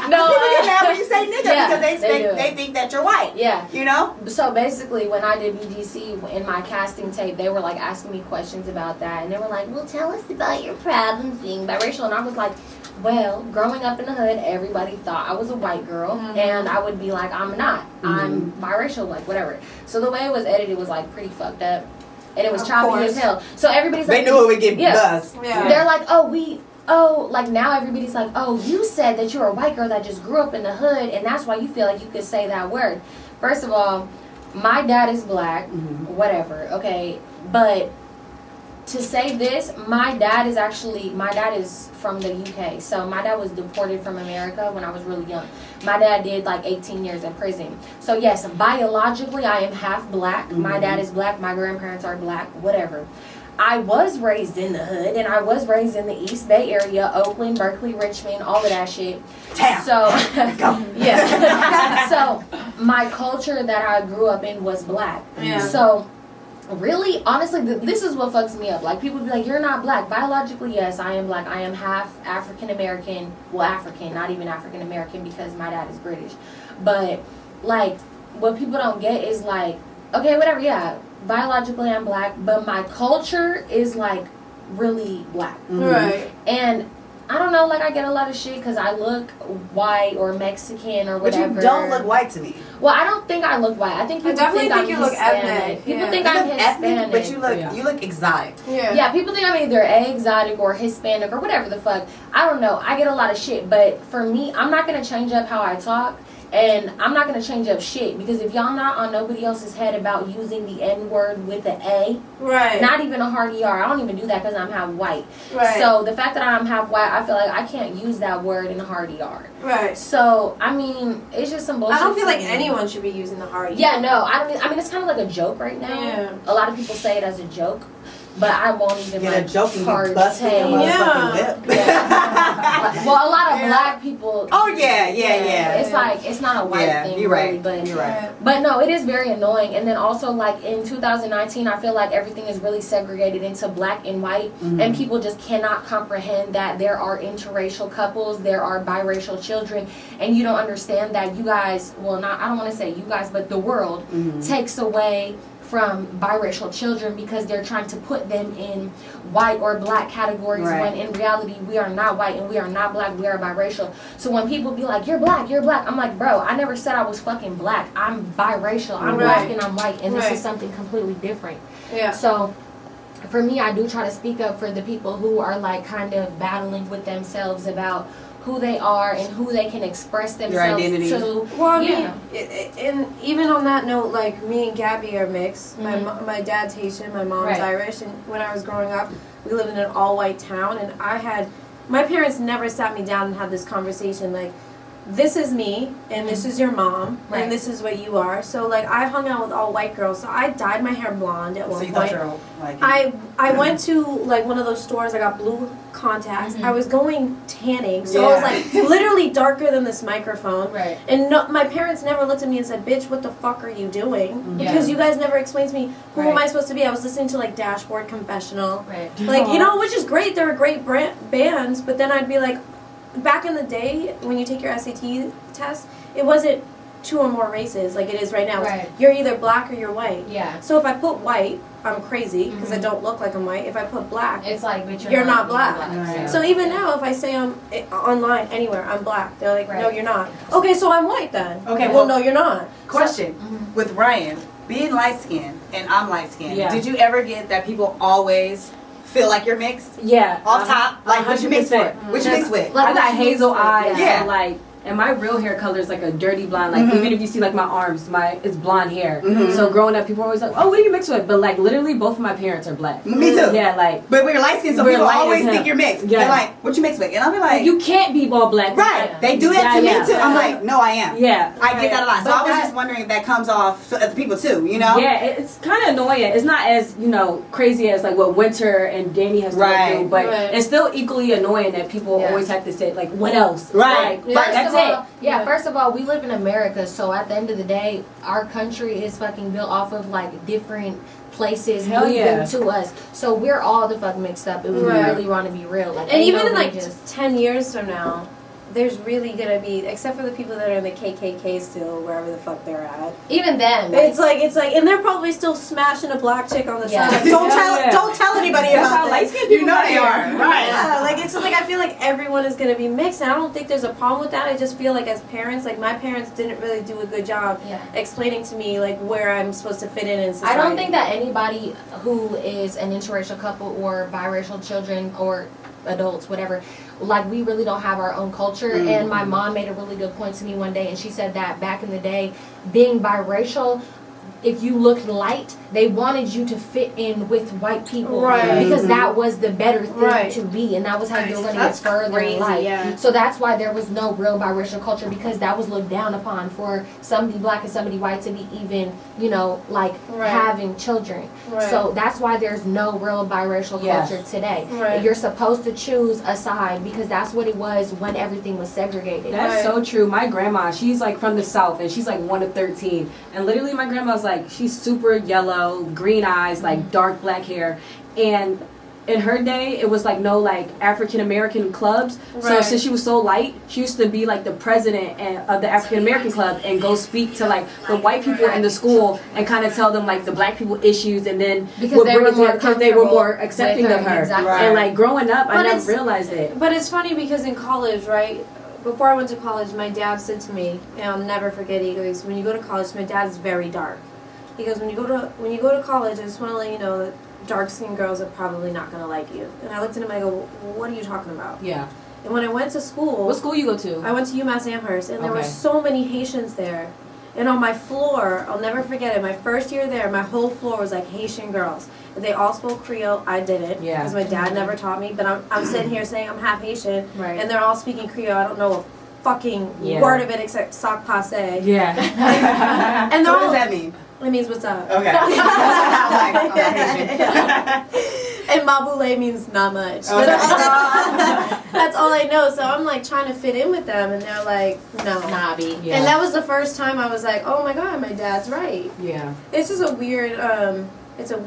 No. People get mad when you say nigga Yeah, because they do. they think that you're white. Yeah. You know? So basically, when I did BGC in my casting tape, they were like asking me questions about that, and they were like, "Well, tell us about your problems being biracial." And I was like, "Well, growing up in the hood, everybody thought I was a white girl, and I would be like, I'm not. I'm biracial, like whatever." So the way it was edited was like pretty fucked up, and it was Of choppy course. as hell. So everybody's like, They knew it would get Yeah. buzzed. Yeah. They're like, like now everybody's like, "Oh, you said that you're a white girl that just grew up in the hood, and that's why you feel like you could say that word." First of all, my dad is black, whatever, okay, but to say this, my dad is from the UK. So my dad was deported from America when I was really young. My dad did like 18 years in prison. So yes, biologically I am half black. My dad is black, my grandparents are black, whatever. I was raised in the hood, and I was raised in the East Bay area, Oakland, Berkeley, Richmond, all of that shit. Damn. So, yeah. So, my culture that I grew up in was black. Yeah. So, really, honestly, this is what fucks me up. Like, people be like, "You're not black." Biologically, yes, I am black. I am half African American. Well, African, not even African American because my dad is British. But, like, what people don't get is like, okay, whatever, yeah. Biologically I'm black, but my culture is like really black. Right. And I don't know, like I get a lot of shit because I look white or Mexican or But whatever. you don't look white to me. Well, I don't think I look white. I think people definitely think think I'm you look Hispanic. ethnic, People yeah. think You I'm look Hispanic. ethnic, but you look exotic. Yeah, people think I'm either exotic or Hispanic or whatever the fuck. I don't know. I get a lot of shit, but for me, I'm not gonna change up how I talk. And I'm not gonna change up shit because if y'all not on nobody else's head about using the N-word with the A, Right. not even a hard ER, I don't even do that because I'm half white. Right. So the fact that I'm half white, I feel like I can't use that word in a hard ER. Right. So I mean, it's just some bullshit. I don't feel to like me. anyone should be using the hard. Yeah, no, I mean it's kind of like a joke right now. Yeah. A lot of people say it as a joke, but I won't even Get like a joke and you partake. busted your motherfucking lip. Well, a lot of Yeah. black people. Oh, yeah. It's like it's not a white Yeah, thing, you're really, right. but You're right. but no, it is very annoying. And then also like in 2019, I feel like everything is really segregated into black and white, and people just cannot comprehend that there are interracial couples, there are biracial children, and you don't understand that you guys, well, not I don't want to say you guys, but the world takes away from biracial children because they're trying to put them in white or black categories Right. when in reality we are not white and we are not black, we are biracial. So when people be like, you're black, I'm like, bro, I never said I was fucking black. I'm biracial. I'm Right. black and I'm white, and this Right. is something completely different. Yeah. So for me, I do try to speak up for the people who are like kind of battling with themselves about who they are and who they can express themselves identity. to. Well, I mean, Yeah. and even on that note, like me and Gabby are mixed. Mhm. My dad's Haitian, my mom's Right. Irish, and when I was growing up, we lived in an all-white town, and my parents never sat me down and had this conversation like, this is me, and this is your mom, Right. and this is what you are. So like, I hung out with all white girls, so I dyed my hair blonde at So one you thought point. you were like... I went to like one of those stores. I got blue contacts. Mhm. I was going tanning, so I was Yeah. like literally darker than this microphone. Right. And no, my parents never looked at me and said, "Bitch, what the fuck are you doing?" Yeah. Because you guys never explained to me who am Right. I supposed to be. I was listening to like Dashboard Confessional, Right. like which is great. They're great bands, but then I'd be like, back in the day when you take your SAT test, it wasn't 2 or more races like it is right now. It's Right. You're either black or you're white. Yeah. So if I put white, I'm crazy because I Mhm. don't look like I'm white. If I put black, It's like, but You're not black. Right. so even now if I say I'm online anywhere, I'm black. They're like, no, Right. you're not. Okay, so I'm white then. Okay, well, well- no, you're not. Question. Mhm. With Ryan, being light-skinned and I'm light-skinned, Yeah. did you ever get that people always feel like you're mixed? Yeah. Off top? Like, what you mix with? 100%. What you mix with? Like I got what you hazel mix with, eyes, yeah. so like, and my real hair color is like a dirty blonde. Like Mhm. even if you see like my arms, it's blonde hair. Mhm. So growing up, people were always like, "Oh, what do you mix with?" But like literally, both of my parents are black. Me too. Yeah, like But we're light-skinned, so We're people light as always hell. think you're mixed. Yeah. They're like, what you mix with? And I'll be like, you can't be all black. right. Yeah. They do that to Yeah, me too. yeah. I'm like, no, I am. Yeah. I get that a lot. So But I was that- just wondering if that comes off to other people too, you know? Yeah, it's kind of annoying. It's not as crazy as like what Winter and Danny has to go Right. through, but Right. it's still equally annoying that people Yeah. always have to say like, "What else?" Right. Like, First that's of all, it. Yeah. first of all, we live in America, so at the end of the day, our country is fucking built off of like different places Hell moving yeah. to us. So we're all the fuck mixed up if we Right. really want to be real. Like, And ain't even in nobody like just 10 years from now, there's really gonna be, except for the people that are in the KKK still, wherever the fuck they're at. even then. It's like, and they're probably still smashing a black chick on the Yeah. side. Like, don't Hell tell, yeah. don't tell anybody That's about how this. light-skinned You people know are they here. are. Right. Yeah, like it's just like I feel like everyone is gonna be mixed, and I don't think there's a problem with that. I just feel like as parents, like my parents didn't really do a good job Yeah. explaining to me like where I'm supposed to fit in society. I don't think that anybody who is an interracial couple or biracial children or adults, whatever, like we really don't have our own culture. And my mom made a really good point to me one day, and she said that back in the day, being biracial, if you looked light, they wanted you to fit in with white people, Right. because that was the better thing Right. to be, and that was how you were going to get That's further crazy, in life. yeah. So that's why there was no real biracial culture, because that was looked down upon for somebody black and somebody white to be even, like Right. having children. Right. So that's why there's no real biracial Yes. culture today. Right. You're supposed to choose a side because that's what it was when everything was segregated. That's Right. so true. My grandma, she's like from the South, and she's like 1 of 13. And literally, my grandma's like, she's super yellow, green eyes, like dark black hair. And in her day, it was like no like African American clubs. So Right. since she was so light, she used to be like the president of the African American club and go speak to like the white people in the school and kind of tell them like the black people issues, and then Because would they bring were it to more her because they were more comfortable accepting with of her, her. exactly. Right. And like growing up, I But never it's- realized it. But it's funny because in college, right? Before I went to college, my dad said to me, and I'll never forget it. He goes, "When you go to college, my dad is very dark. He goes, when you go to college, I just want to let you know that dark-skinned girls are probably not going to like you." And I looked at him, I go, "What are you talking about?" Yeah. And when I went to school, What school you go to? I went to UMass Amherst, and there were Okay. so many Haitians there. And on my floor, I'll never forget it. My first year there, my whole floor was like Haitian girls. And they all spoke Creole. I didn't, Yeah. because my dad never taught me. But I'm sitting here saying I'm half Haitian, Right. and they're all speaking Creole. I don't know a fucking Yeah. word of it except "sac passe." Yeah. And So they're what does all, that mean? it means what's up. Okay. I'm like, And Mabule means not much. Okay. That's all I know. So I'm like trying to fit in with them, and they're like, no. Nobby. Yeah. And that was the first time I was like, oh my god, my dad's right. Yeah. It's just a weird, it's a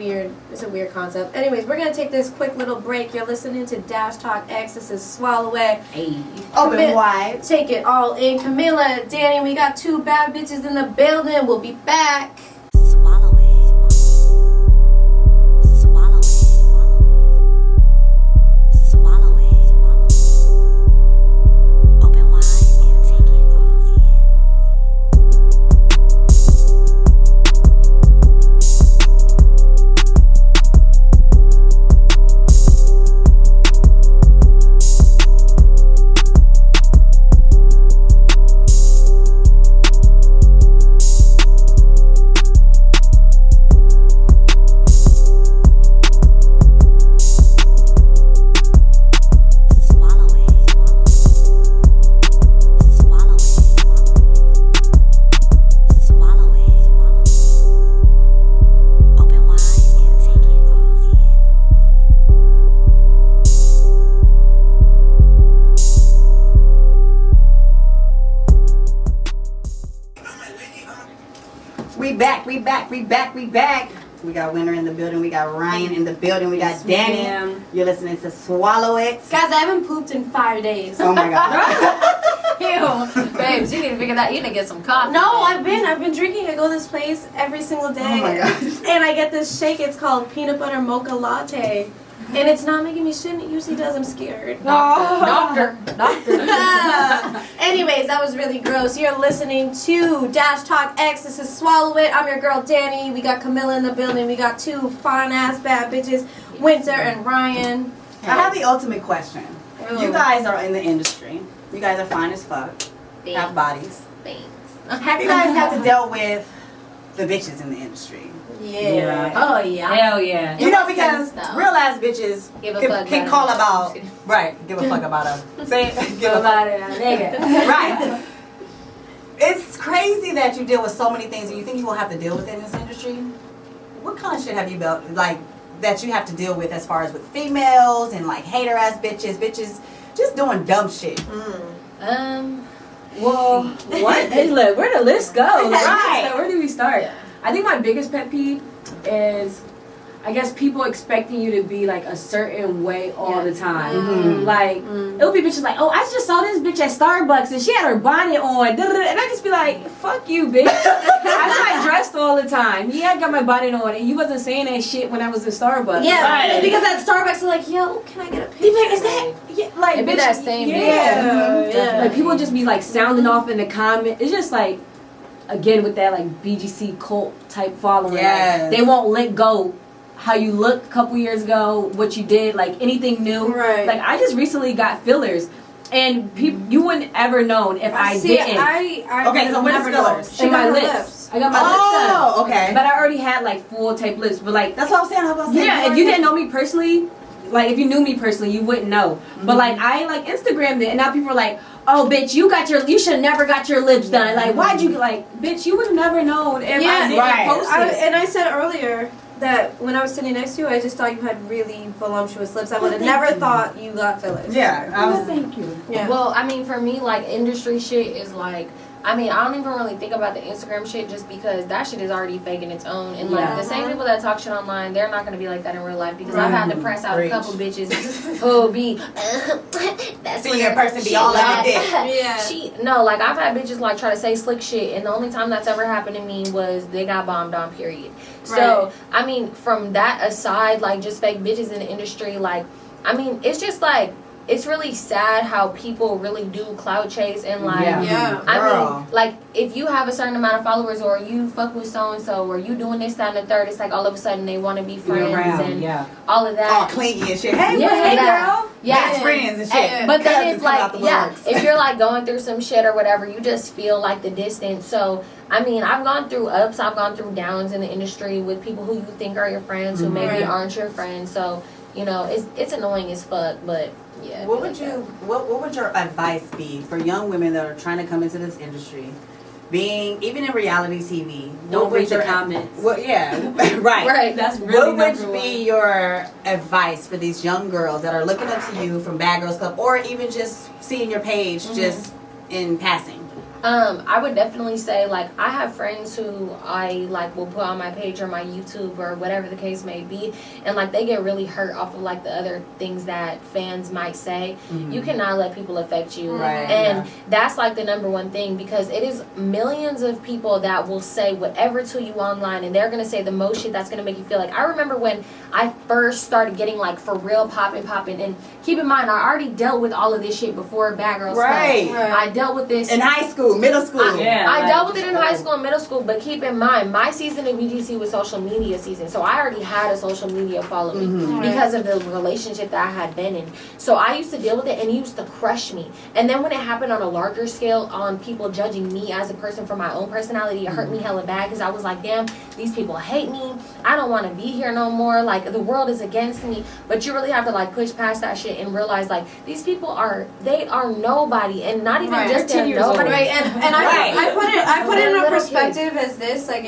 weird concept. Anyways, we're gonna take this quick little break. You're listening to Dash Talk X. This is Swallow It. Hey. Open wide. Take it all in. Camilla, Danny, we got two bad bitches in the building. We'll be back. Swallow it. Swallow it. Swallow it. Open wide and take it all in. Swallow it. Swallow it. Swallow it. Open wide and take it all in. We back. We got Winter in the building. We got Ryan in the building. We got Yes, Danny. ma'am. You're listening to Swallow It. Guys, I haven't pooped in 5 days. Oh my god. Ew. Babes, you need to figure that. You need to get some coffee. No, I've been drinking. I go to this place every single day. Oh my gosh. And I get this shake. It's called peanut butter mocha latte. And it's not making me shit. It usually does. I'm scared. Doctor. Anyways, that was really gross. You're listening to Dash Talk X. This is Swallow It. I'm your girl Danny. We got Camilla in the building. We got two fine ass bad bitches, Winter and Ryan. I have the ultimate question. Ooh. You guys are in the industry. You guys are fine as fuck. Have bodies. Thanks. Have you guys had to deal with the bitches in the industry? Yeah. Oh, yeah. Hell yeah. You know, makes because sense, though. real ass bitches Give a fuck can about call it. about, right, give a fuck about her. Say, give a fuck. About it, nigga. Right. It's crazy that you deal with so many things and you think you won't have to deal with it in this industry. What kind of shit have you built, like, that you have to deal with as far as with females and like hater ass bitches just doing dumb shit? Well, what? Hey, look, where the list go? Right. So where do we start? I think my biggest pet peeve is, I guess, people expecting you to be like a certain way all the time. Mhm. Like, it'll be bitches like, oh, I just saw this bitch at Starbucks and she had her bonnet on. And I just be like, fuck you, bitch. I'm not dressed all the time. Yeah, I got my bonnet on and you wasn't saying that shit when I was in Starbucks. Yeah, Like, because at Starbucks they're like, yo, can I get a picture? is that? Yeah, like, It be bitch, that same yeah. Yeah. Like people just be like sounding off in the comment. It's just like, again with that like BGC cult type following. Like, Yes. they won't let go how you looked a couple years ago, what you did, like anything new. Right. Like I just recently got fillers, and you wouldn't ever known if I See, didn't. I Okay, so where's never fillers? know. She in got my her lips. I got my lips Oh, done. okay. But I already had like full type lips. But like That's what I was saying. I was saying. yeah, if you didn't know me personally, like if you knew me personally, you wouldn't know. But like I like Instagrammed it, and now people are like, "Oh, bitch, you should never got your lips done. Like, why'd you like, bitch, you would have never known if I Yeah, didn't right. post it." And I said earlier that when I was sitting next to you, I just thought you had really voluptuous lips. I would have never thought you got fillers. Yeah, I was. Thank you. Yeah. Well, I mean, for me, like, industry shit is like, I mean, I don't even really think about the Instagram shit just because that shit is already fake in its own. And, like, Yeah. the same people that talk shit online, they're not going to be like that in real life because I've had to press out Preach. a couple bitches who be, that's Seeing a person be all like over dick. Yeah. No, like, I've had bitches, like, try to say slick shit, and the only time that's ever happened to me was they got bombed on, period. So, Right. I mean, from that aside, like, just fake bitches in the industry, like, I mean, it's just like, it's really sad how people really do clout chase and like Yeah. I Girl. mean, like if you have a certain amount of followers or you fuck with so and so or you doing this, that, and the third, it's like all of a sudden they want to be friends and all of that. All clingy and shit. Hey, Yeah, hey, yeah. girl. Yeah. Best friends and shit. But then Cousins it's come like, out the yeah, woodworks. if you're like going through some shit or whatever, you just feel like the distance. So, I mean, I've gone through ups, I've gone through downs in the industry with people who you think are your friends who maybe aren't your friends. So, you know, it's annoying as fuck, but yeah. What would what would your advice be for young women that are trying to come into this industry? Being even in reality TV, Don't read the your comments. Well, yeah, right. Right. That's really What number would one. be your advice for these young girls that are looking up to you from Bad Girls Club, or even just seeing your page just in passing? I would definitely say, like, I have friends who I, like, will put on my page or my YouTube or whatever the case may be, and, like, they get really hurt off of, like, the other things that fans might say. You cannot let people affect you. Right. And that's, like, the number one thing, because it is millions of people that will say whatever to you online, and they're going to say the most shit that's going to make you feel like, I remember when I first started getting, like, for real popping, and keep in mind, I already dealt with all of this shit before Bad Girls Club. Right. I dealt with this In high school, middle school. I dealt with it in high school and middle school, but keep in mind, my season of BGC was social media season, so I already had a social media following because of the relationship that I had been in. So I used to deal with it, and it used to crush me. And then when it happened on a larger scale, on people judging me as a person for my own personality, it hurt me hella bad, because I was like, damn, these people hate me. I don't want to be here no more. Like, the world is against me. But you really have to, like, push past that shit and realize, like, these people are nobody, and not even just They're 10 years old. nobody. Right, and I put it in a Little perspective as this, like,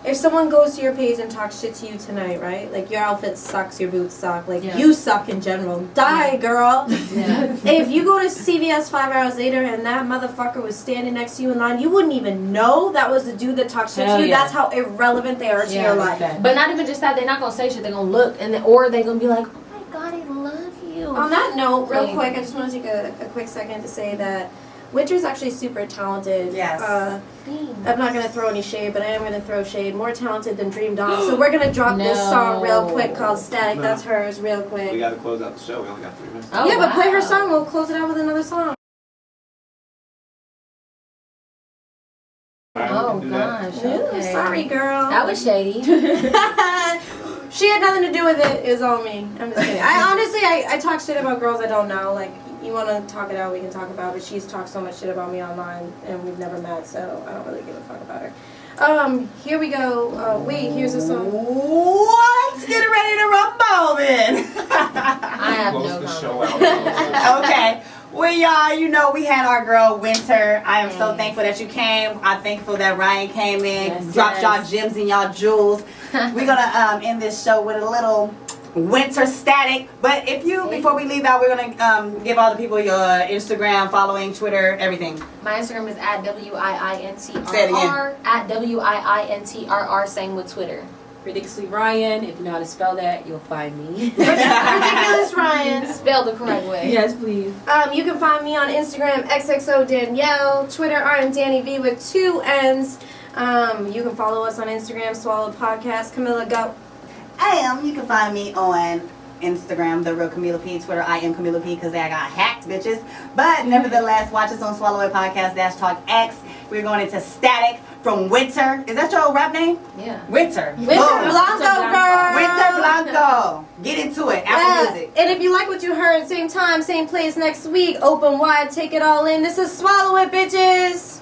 if someone goes to your page and talks shit to you tonight, right? Like, your outfit sucks, your boots suck, like, you suck in general. Die, girl. If you go to CVS 5 hours later and that motherfucker was standing next to you in line, you wouldn't even know that was the dude that talked shit to you. That's how irrelevant they are to your life. But not even just that, they're not gonna say shit. They're gonna look, or they're gonna be like, "Oh my god, I love you." On that note, real Like- quick, I just want to take a quick second to say that Winter's actually super talented. Yes. I'm not going to throw any shade, but I am going to throw shade. More talented than Dream Doll. So we're going to drop this song real quick called Static. No. That's hers real quick. We gotta close out the show. We only got 3 minutes. Oh, yeah, but play her wow. song. We'll close it out with another song. Alright, Oh we can do that. gosh. Ooh, Okay. sorry, girl. That was shady. She had nothing to do with it. It was all me. I'm just kidding. I talk shit about girls I don't know. Like, you want to talk it out, we can talk about it. But she's talked so much shit about me online, and we've never met, so I don't really give a fuck about her. Here we go. Wait, here's a song. What? Get ready to rumble then. I have Close no the comment. show out. Okay. Well, y'all, you know, we had our girl Winter. I am so thankful that you came. I'm thankful that Ryan came in, dropped y'all gems and y'all jewels. We're gonna end this show with a little Winter static. But if you, before we leave out, we're gonna give all the people your Instagram, following, Twitter, everything. My Instagram is at Say it WIINTRR. At WIINTRR. Same with Twitter. Ridiculously Ryan. If you know how to spell that, you'll find me. Ridiculous Ryan. Spelled the correct way. Yes, please. You can find me on Instagram, XXO Danielle. Twitter, I'm Danny V with 2 N's. You can follow us on Instagram, Swallow Podcast. Camilla, go. You can find me on Instagram, The Real Camilla P. Twitter, I am Camilla P. because I got hacked, bitches. But nevertheless, watch us on Swallow It Podcast, #Talk X. We're going into Static from Winter. Is that your rap name? Yeah. Winter. Winter Boom. Blanco, girl. Winter Blanco. Get into it. Apple Music. And if you like what you heard, same time, same place next week. Open wide, take it all in. This is Swallow It, bitches.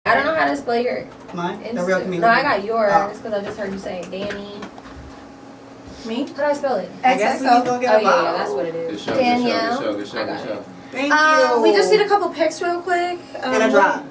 I don't know how to spell your Mine? The Insta. real Camilla. No, I got yours Oh. because I just heard you say Danny. Me? How do I spell it? I guess we can go Oh get a yeah, bottle. that's what it Good is. show, Danielle. good show, good show. Thank you. We just need a couple pics real quick. And a drop.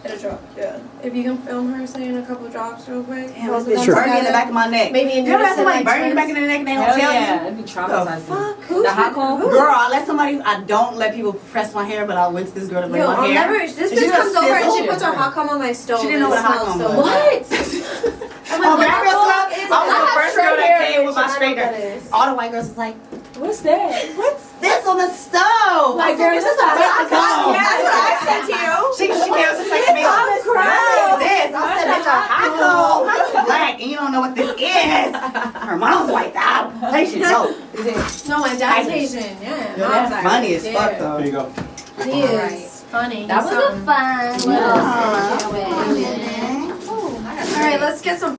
And a drop, yeah. If you can film her saying a couple drops real quick. Damn, Post this it bitch on burning in the together. back of my neck. Maybe in You ever had unison, somebody like burn in the back of twins. the neck and they don't Hell tell yeah, you? it'd be The traumatizing. fuck? The hot cold? Girl, I let somebody, I don't let people press my hair, but I went to this girl to bring Yo, my I'll hair. never. This She bitch just comes over and she sizzled. puts her hot comb on my stove. She didn't know and what a it hot smells comb so was. good. Oh, that girl smelled. I was the first girl that came with my straightener. straightener. All the white girls was like, What's that? what's this on the stove? Like, I said, girl, this this is a hot comb. Yeah, that's what I said to you. She came to say to me, I'm what is crying. this? I said, it's a hot comb. I'm black and you don't know what this is. Her mom's white out. Haitian, no. Is it? No, my dad's Irish. Asian. Yeah. Yo, Mom's that's funny as Irish. fuck Yeah. though. Here you go. He is funny. That was a fun little Yeah. situation. All right, let's get some